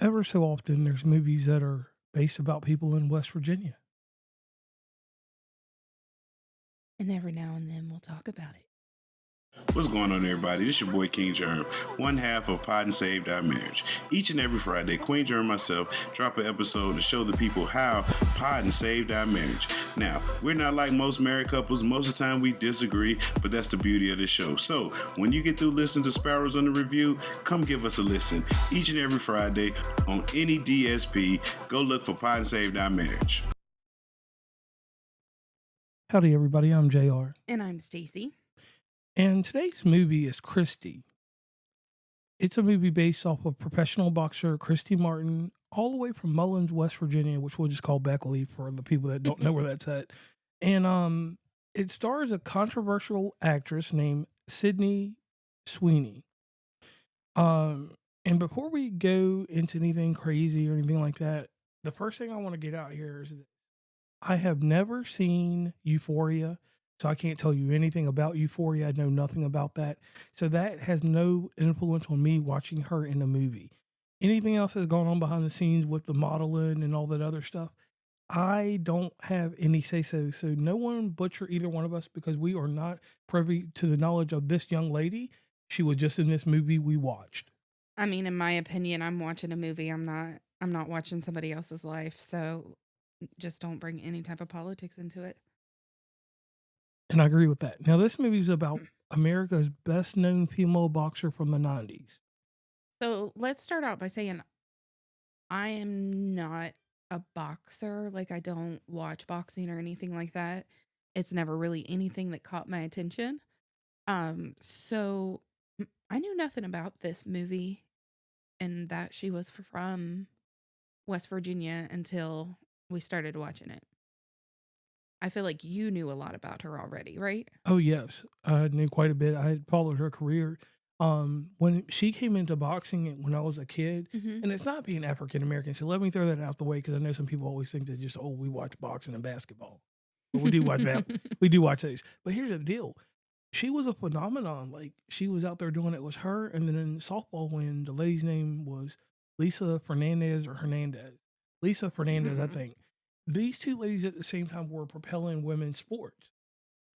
Ever so often, there's movies that are based about people in West Virginia. And every now and then we'll talk about it. What's going on, everybody? This is your boy King Jerm, one half of Pod and Saved Our Marriage. Each and every Friday, Queen Jerm and myself drop an episode to show the people how Pod and Saved Our Marriage. Now, we're not like most married couples. Most of the time we disagree, but that's the beauty of the show. So, when you get through listening to Sparrows on the Review, come give us a listen. Each and every Friday on any DSP, go look for Pod and Saved Our Marriage. Howdy, everybody. I'm JR. And I'm Stacey. And today's movie is Kristy. It's a movie based off of professional boxer Christy Martin, all the way from Mullins, West Virginia, which we'll just call Beckley for the people that don't know where that's at. And it stars a controversial actress named Sydney Sweeney. And before we go into anything crazy or anything like that, the first thing I want to get out here is that I have never seen Euphoria, so I can't tell you anything about Euphoria. I know nothing about that. So that has no influence on me watching her in the movie. Anything else that's gone on behind the scenes with the modeling and all that other stuff, I don't have any say-so. So no one butcher either one of us because we are not privy to the knowledge of this young lady. She was just in this movie we watched. I mean, in my opinion, I'm watching a movie. I'm not watching somebody else's life. So just don't bring any type of politics into it. And I agree with that. Now, this movie is about America's best-known female boxer from the 90s. So let's start out by saying I am not a boxer. Like, I don't watch boxing or anything like that. It's never really anything that caught my attention. So I knew nothing about this movie and that she was from West Virginia until we started watching it. I feel like you knew a lot about her already, right? Oh, yes. I knew quite a bit. I had followed her career. When she came into boxing when I was a kid, and it's not being African American, so let me throw that out the way because I know some people always think that just, we watch boxing and basketball. But we do watch that. We do watch those. But here's the deal. She was a phenomenon. Like, she was out there doing it. It was her. And then in softball, when the lady's name was Lisa Fernandez or Hernandez. Lisa Fernandez, I think. These two ladies at the same time were propelling women's sports.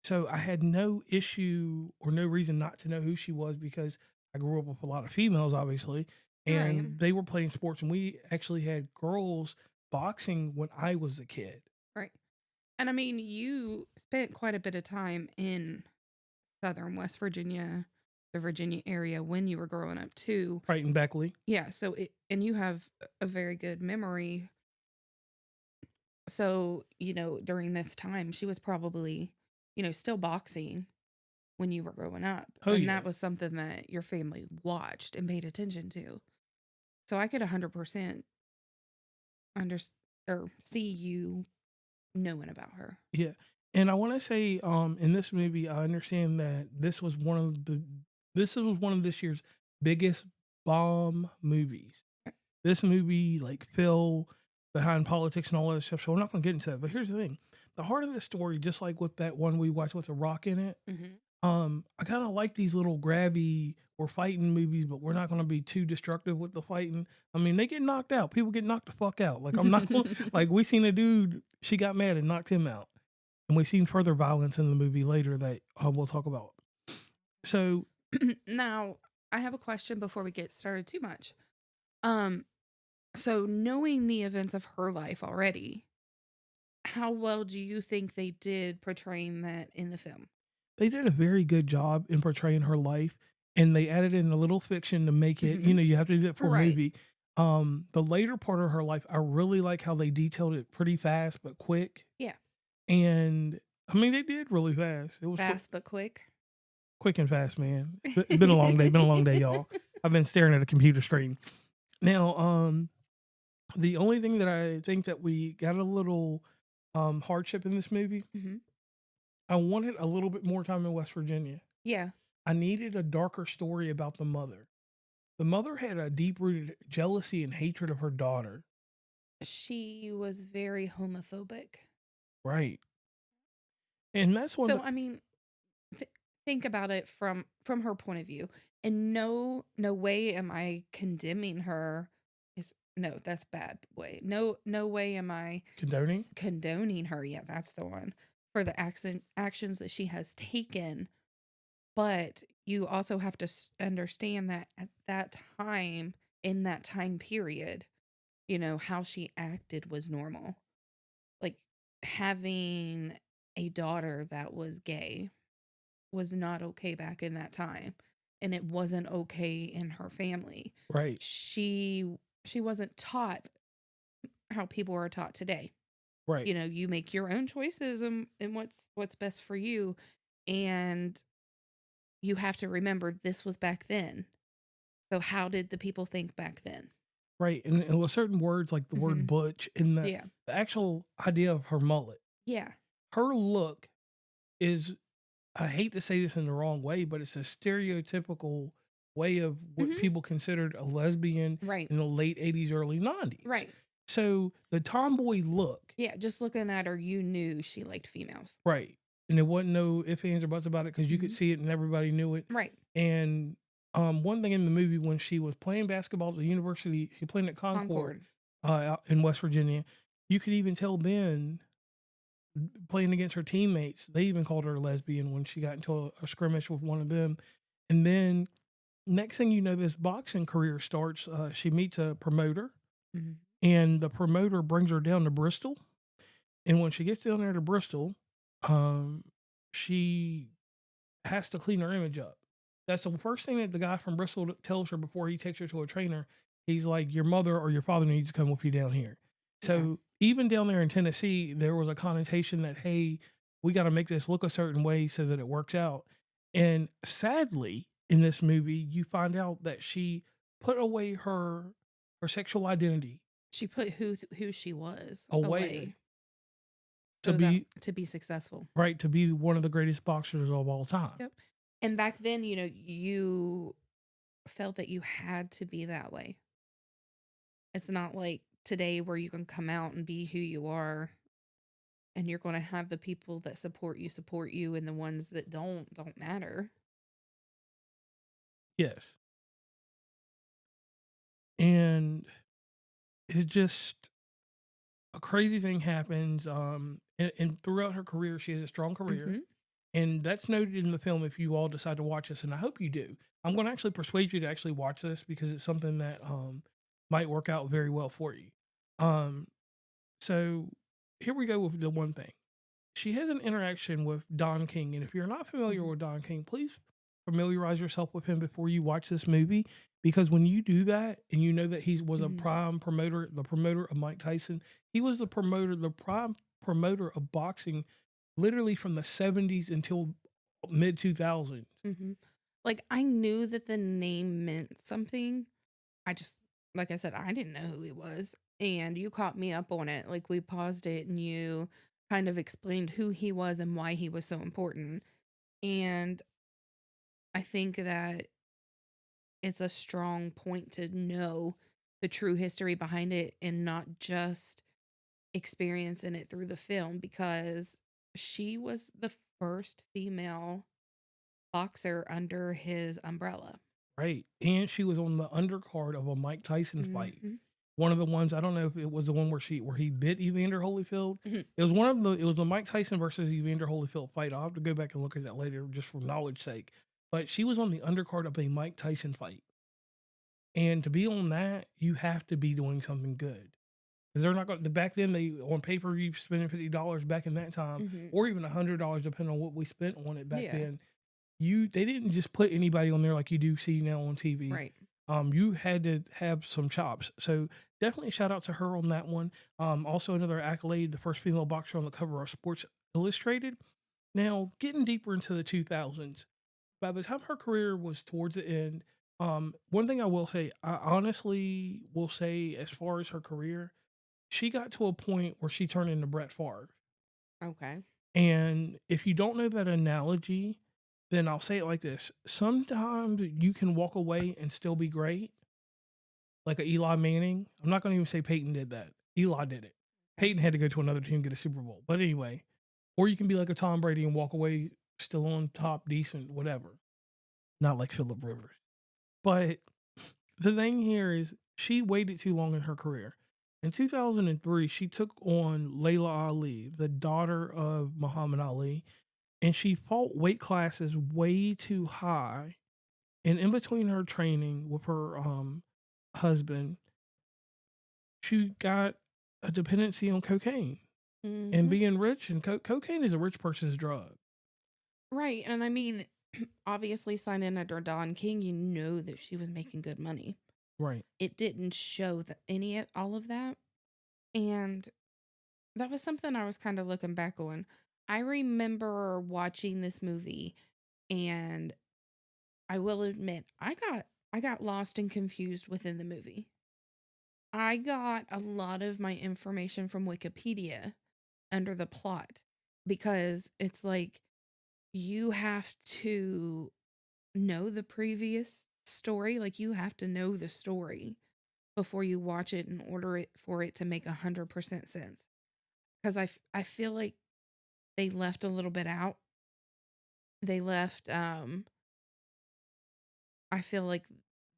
So I had no issue or no reason not to know who she was because I grew up with a lot of females, obviously, and they were playing sports. And we actually had girls boxing when I was a kid. Right. And I mean, you spent quite a bit of time in southern West Virginia, the Virginia area when you were growing up too. Right, in Beckley. Yeah. So, and you have a very good memory. So, during this time, she was probably, still boxing when you were growing up. Oh, and yeah. that was something that your family watched and paid attention to. So I could 100% see you knowing about her. Yeah. And I want to say, in this movie, I understand that this was one of this year's biggest bomb movies. This movie fell behind politics and all that stuff. So I'm not going to get into that. But here's the thing: the heart of the story, just like with that one we watched with The Rock in it. I kind of like these little grabby, we're fighting movies, but we're not going to be too destructive with the fighting. I mean, they get knocked out. People get knocked the fuck out. Like, I'm not like, we seen a dude, she got mad and knocked him out. And we seen further violence in the movie later that we'll talk about. So now I have a question before we get started too much. So knowing the events of her life already, how well do you think they did portraying that in the film? They did a very good job in portraying her life, and they added in a little fiction to make it, you have to do that for a movie. The later part of her life, I really like how they detailed it pretty fast but quick. Yeah. And I mean, they did really fast. It was fast but quick. Quick and fast, man. It's been a long day, y'all. I've been staring at a computer screen. Now, the only thing that I think that we got a little hardship in this movie, I wanted a little bit more time in West Virginia. Yeah. I needed a darker story about the mother. The mother had a deep-rooted jealousy and hatred of her daughter. She was very homophobic. Right. And that's one. So, I mean, think about it from her point of view. And no way am I condemning her no, that's bad way. No, no way am I Condoning? condoning her. Yeah, that's the one for the actions that she has taken. But you also have to understand that at that time, in that time period, how she acted was normal. Like having a daughter that was gay was not okay back in that time, and it wasn't okay in her family. Right. She wasn't taught how people are taught today. Right. You make your own choices and what's best for you, and you have to remember this was back then. So how did the people think back then? Right. And with certain words like the word Mhm. butch and Yeah. the actual idea of her mullet, Yeah. her look is, I hate to say this in the wrong way, but it's a stereotypical way of what Mhm. people considered a lesbian Right. in the late 80s, early 90s. Right. So the tomboy look, Yeah, just looking at her, you knew she liked females. right. And there wasn't no ifs, ands, or buts about it because you could Mhm. see it and everybody knew it. Right. And one thing in the movie, when she was playing basketball at the university, she played at Concord, out in West Virginia, you could even tell then, playing against her teammates, they even called her a lesbian when she got into a skirmish with one of them. And then next thing you know, this boxing career starts. She meets a promoter, Mhm. and the promoter brings her down to Bristol. And when she gets down there to Bristol, she has to clean her image up. That's the first thing that the guy from Bristol tells her before he takes her to a trainer. He's like, your mother or your father needs to come with you down here. So even down there in Tennessee, there was a connotation that, hey, we got to make this look a certain way so that it works out. And sadly, in this movie, you find out that she put away her sexual identity She put who she was away so to that be to be successful. right, to be one of the greatest boxers of all time. Yep. And back then, you felt that you had to be that way. It's not like today where you can come out and be who you are, and you're going to have the people that support you, and the ones that don't matter. Yes. And it just, a crazy thing happens. And throughout her career, she has a strong career. Mhm. And that's noted in the film if you all decide to watch this, and I hope you do. I'm going to actually persuade you to actually watch this because it's something that might work out very well for you. So here we go with the one thing. She has an interaction with Don King, and if you're not familiar Mhm. with Don King, please familiarize yourself with him before you watch this movie, because when you do that and you know that he was a Mhm. prime promoter, the promoter of Mike Tyson, he was the prime promoter of boxing literally from the 70s until mid 2000s. Mhm. Like I knew that the name meant something. I just, like I said, I didn't know who he was. And you caught me up on it. Like we paused it and you kind of explained who he was and why he was so important. And I think that it's a strong point to know the true history behind it and not just experiencing it through the film, because she was the first female boxer under his umbrella. Right. And she was on the undercard of a Mike Tyson fight. Mhm. One of the ones, I don't know if it was the one where he bit Evander Holyfield. Mhm. It was the Mike Tyson versus Evander Holyfield fight. I'll have to go back and look at that later just for knowledge sake. But she was on the undercard of a Mike Tyson fight. And to be on that, you have to be doing something good. Because they're not going to, back then, they, on pay per view, spending $50 back in that time, Mhm. or even $100, depending on what we spent on it back Yeah. then. They didn't just put anybody on there like you do see now on TV. Right. You had to have some chops. So definitely shout out to her on that one. Also another accolade, the first female boxer on the cover of Sports Illustrated. Now, getting deeper into the 2000s, by the time her career was towards the end, one thing I will say, I honestly will say, as far as her career, she got to a point where she turned into Brett Favre. Okay. And if you don't know that analogy, then I'll say it like this. Sometimes you can walk away and still be great, like a Eli Manning. I'm not going to even say Peyton did that. Eli did it. Peyton had to go to another team and get a Super Bowl. But anyway, or you can be like a Tom Brady and walk away still on top, decent, whatever. Not like Phillip Rivers. But the thing here is, she waited too long in her career. In 2003, she took on Laila Ali, the daughter of Muhammad Ali, and she fought weight classes way too high. And in between her training with her husband, she got a dependency on cocaine. And Mhm. being rich, and cocaine is a rich person's drug. Right. And I mean, obviously signing under Don King, you know that she was making good money. Right. It didn't show all of that. And that was something I was kind of looking back on. I remember watching this movie, and I will admit I got lost and confused within the movie. I got a lot of my information from Wikipedia under the plot, because it's like you have to know the previous story. Like, you have to know the story before you watch it in order for it to make 100% sense. Because I feel like they left a little bit out. They left, I feel like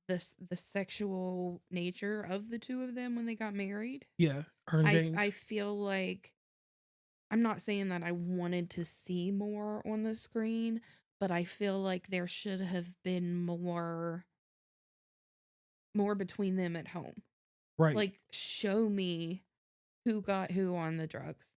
the sexual nature of the two of them when they got married. Yeah. Her and James. I feel like, I'm not saying that I wanted to see more on the screen, but I feel like there should have been more between them at home. Right. Like, show me who got who on the drugs.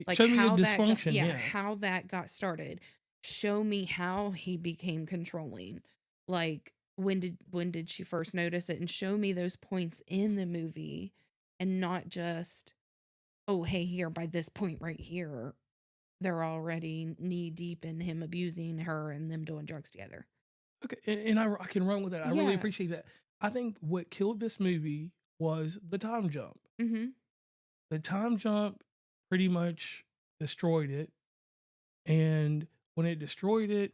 Like, show me the how that got, dysfunction. Yeah. how that got started. Show me how he became controlling. Like, when did she first notice it? And show me those points in the movie, and not just, oh, hey, here, by this point right here, they're already knee deep in him abusing her and them doing drugs together. Okay. And I can run with that. I really Yeah. appreciate that. I think what killed this movie was the time jump. Mm-hmm. The time jump pretty much destroyed it. And when it destroyed it,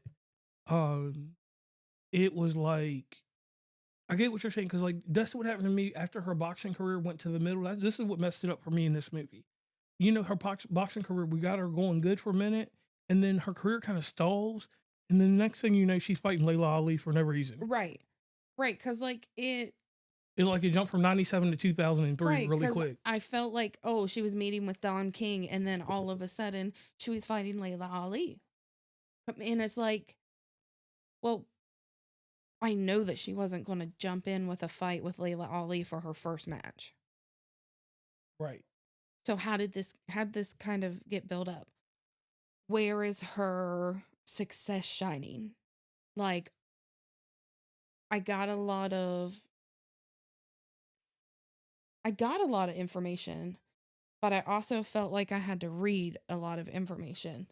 it was like, I get what you're saying, because like that's what happened to me after her boxing career went to the middle. This is what messed it up for me in this movie. You know, her boxing career, we got her going good for a minute, and then her career kind of stalls, and then the next thing you know, she's fighting Laila Ali for no reason. Right. Because like It jumped from 97 to 2003 right, really 'cause quick. I felt like, oh, she was meeting with Don King, and then all of a sudden she was fighting Laila Ali. And it's like, well, I know that she wasn't going to jump in with a fight with Laila Ali for her first match. Right. So how did this kind of get built up? Where is her success shining? Like, I got a lot of information, but I also felt like I had to read a lot of information.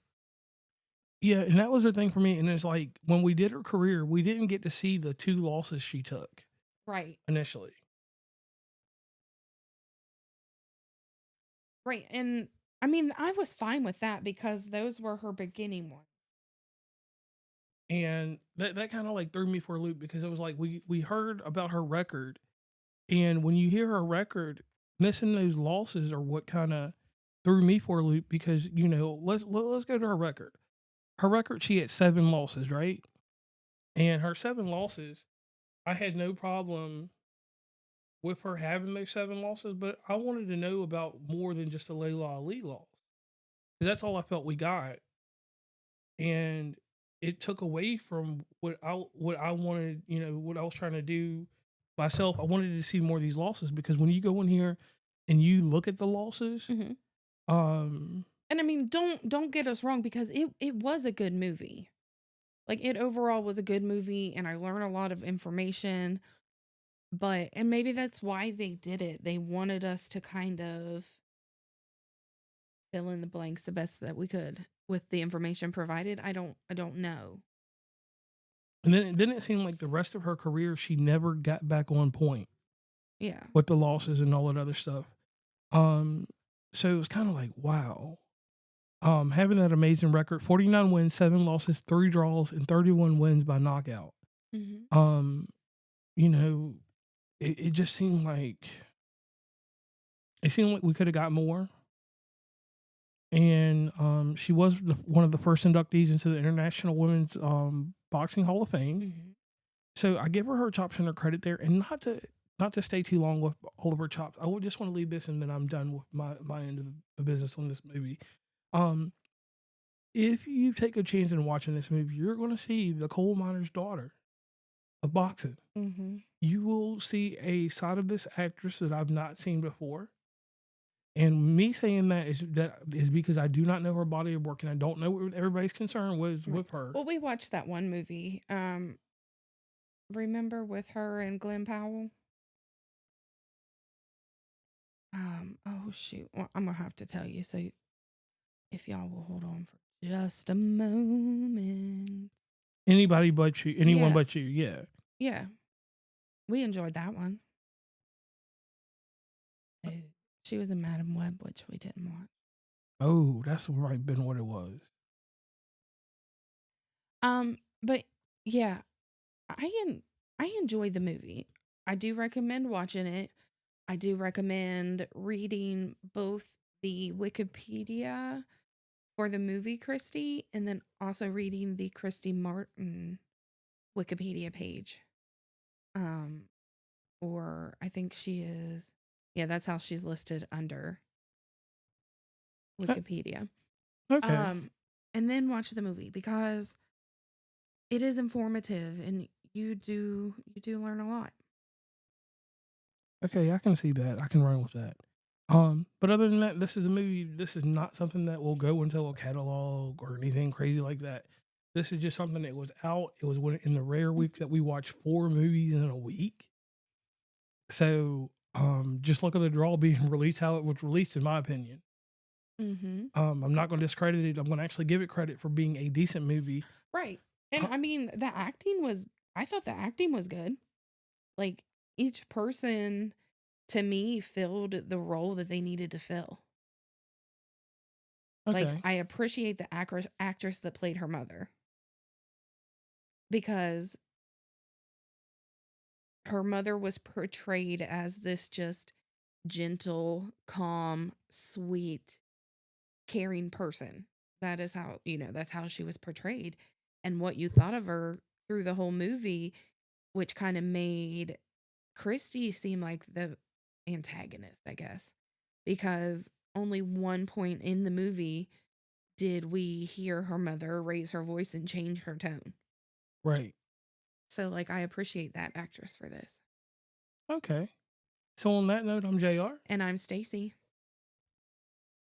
Yeah, and that was the thing for me. And it's like, when we did her career, we didn't get to see the 2 losses she took Right. initially. Right. And I mean, I was fine with that because those were her beginning ones. And that kind of like threw me for a loop, because it was like we heard about her record, and when you hear her record, missing those losses are what kind of threw me for a loop, because you know, let's go to her record. Her record, she had 7 losses, right? And her 7 losses, I had no problem with her having those 7 losses, but I wanted to know about more than just a Laila Ali loss, because that's all I felt we got, and it took away from what I wanted, you know, what I was trying to do myself. I wanted to see more of these losses, because when you go in here and you look at the losses, Mhm. um, And I mean, don't get us wrong, because it was a good movie. Like, it overall was a good movie, and I learned a lot of information. And maybe that's why they did it. They wanted us to kind of fill in the blanks the best that we could with the information provided. I don't know. and then it seemed like the rest of her career, she never got back on point Yeah. with the losses and all that other stuff. So it was kind of like, wow. Having that amazing record, 49 wins, 7 losses, 3 draws, and 31 wins by knockout. Mm-hmm. You know, it just seemed like we could have got more. And she was one of the first inductees into the International Women's Boxing Hall of Fame. Mm-hmm. So I give her chops and her credit there. And not to not to stay too long with all of our chops. I would just want to leave this, and then I'm done with my end of the business on this movie. Um, if you take a chance in watching this movie, you're going to see the coal miner's daughter of boxing. Mm-hmm. You will see a side of this actress that I've not seen before. And me saying that is because I do not know her body of work, and I don't know what everybody's concern was with her. Well, we watched that one movie. Remember with her and Glenn Powell? Oh shoot. Well, I'm gonna have to tell you. So if y'all will hold on for just a moment. Anybody but you, anyone Yeah. but you, yeah. Yeah. We enjoyed that one. Oh, she was in Madam Web, which we didn't watch. Oh, that's right, been what it was. But yeah, I enjoy the movie. I do recommend watching it. I do recommend reading both the Wikipedia for the movie Kristy, and then also reading the Christy Martin Wikipedia page. Or I think she is, yeah, that's how she's listed under Wikipedia. Okay. And then watch the movie because it is informative and you do learn a lot. Okay, I can see that. I can run with that. But other than that, this is a movie. This is not something that will go into a catalog or anything crazy like that. This is just something that was out. It was in the rare week that we watched 4 movies in a week. So, just look at the draw being released how it was released, in my opinion. Mm-hmm. I'm not going to discredit it. I'm going to actually give it credit for being a decent movie. Right. And I mean, I thought the acting was good. Like, each person, to me, filled the role that they needed to fill. Okay. Like, I appreciate the actress that played her mother. Because her mother was portrayed as this just gentle, calm, sweet, caring person. That is how, that's how she was portrayed. And what you thought of her through the whole movie, which kind of made Kristy seem like the antagonist, I guess. Because only one point in the movie did we hear her mother raise her voice and change her tone. Right. So, like, I appreciate that actress for this. Okay. So on that note, I'm JR. And I'm Stacey.